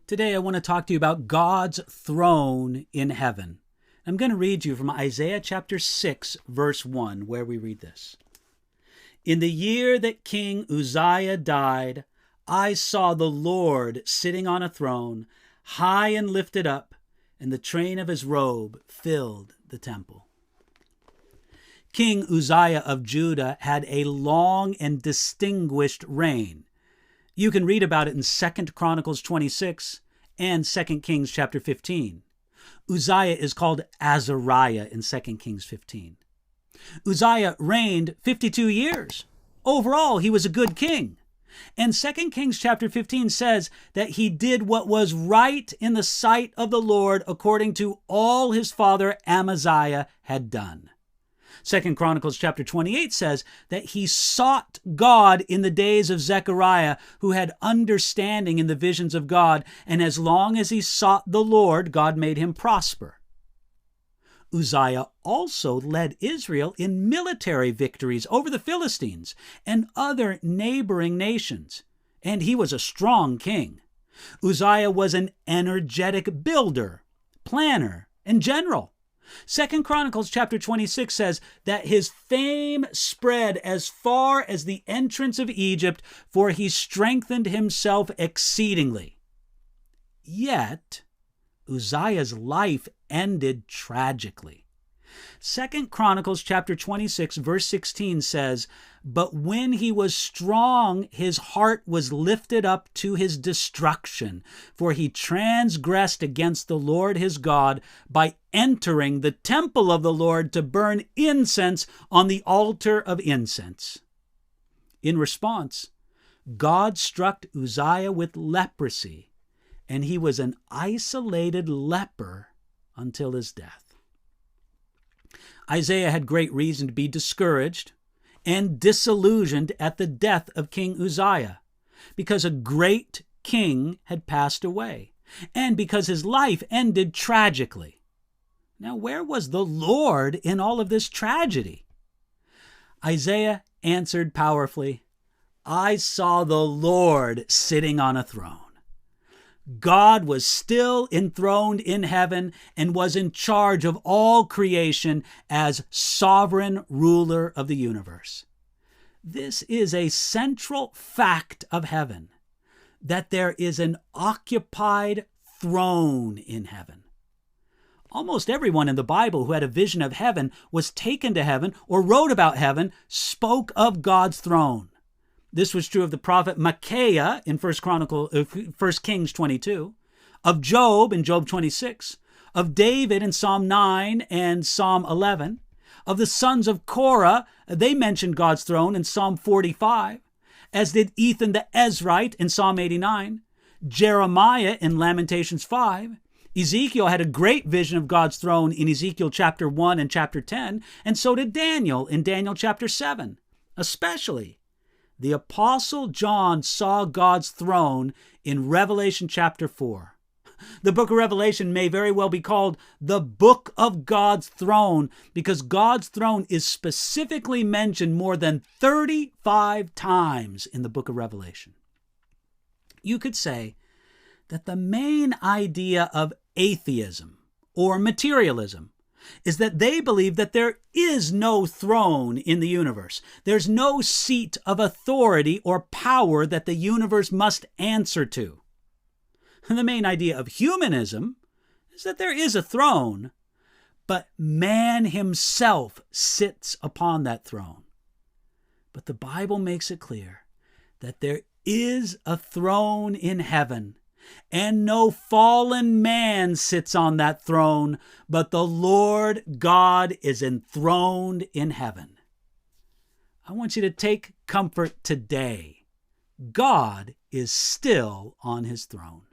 Today I want to talk to you about God's throne in heaven. I'm going to read you from Isaiah chapter 6, verse 1, where we read this. In the year that King Uzziah died, I saw the Lord sitting on a throne, high and lifted up, and the train of his robe filled the temple. King Uzziah of Judah had a long and distinguished reign. You can read about it in 2 Chronicles 26 and 2 Kings chapter 15. Uzziah is called Azariah in 2 Kings 15. Uzziah reigned 52 years. Overall, he was a good king. And 2 Kings chapter 15 says that he did what was right in the sight of the Lord according to all his father Amaziah had done. 2 Chronicles chapter 28 says that he sought God in the days of Zechariah, who had understanding in the visions of God, and as long as he sought the Lord, God made him prosper. Uzziah also led Israel in military victories over the Philistines and other neighboring nations, and he was a strong king. Uzziah was an energetic builder, planner, and general. 2 Chronicles chapter 26 says that his fame spread as far as the entrance of Egypt, for he strengthened himself exceedingly. Yet, Uzziah's life ended tragically. 2 Chronicles chapter 26 verse 16 says, "But when he was strong, his heart was lifted up to his destruction, for he transgressed against the Lord his God by entering the temple of the Lord to burn incense on the altar of incense." In response, God struck Uzziah with leprosy, and he was an isolated leper until his death. Isaiah had great reason to be discouraged and disillusioned at the death of King Uzziah, because a great king had passed away, and because his life ended tragically. Now, where was the Lord in all of this tragedy? Isaiah answered powerfully, "I saw the Lord sitting on a throne." God was still enthroned in heaven and was in charge of all creation as sovereign ruler of the universe. This is a central fact of heaven, that there is an occupied throne in heaven. Almost everyone in the Bible who had a vision of heaven, was taken to heaven, or wrote about heaven, spoke of God's throne. This was true of the prophet Micaiah in 1 Kings 22, of Job in Job 26, of David in Psalm 9 and Psalm 11, of the sons of Korah. They mentioned God's throne in Psalm 45, as did Ethan the Ezrite in Psalm 89, Jeremiah in Lamentations 5. Ezekiel had a great vision of God's throne in Ezekiel chapter 1 and chapter 10, and so did Daniel in Daniel chapter 7. Especially, the Apostle John saw God's throne in Revelation chapter 4. The book of Revelation may very well be called the book of God's throne, because God's throne is specifically mentioned more than 35 times in the book of Revelation. You could say that the main idea of atheism or materialism is that they believe that there is no throne in the universe. There's no seat of authority or power that the universe must answer to. And the main idea of humanism is that there is a throne, but man himself sits upon that throne. But the Bible makes it clear that there is a throne in heaven, and no fallen man sits on that throne, but the Lord God is enthroned in heaven. I want you to take comfort today. God is still on his throne.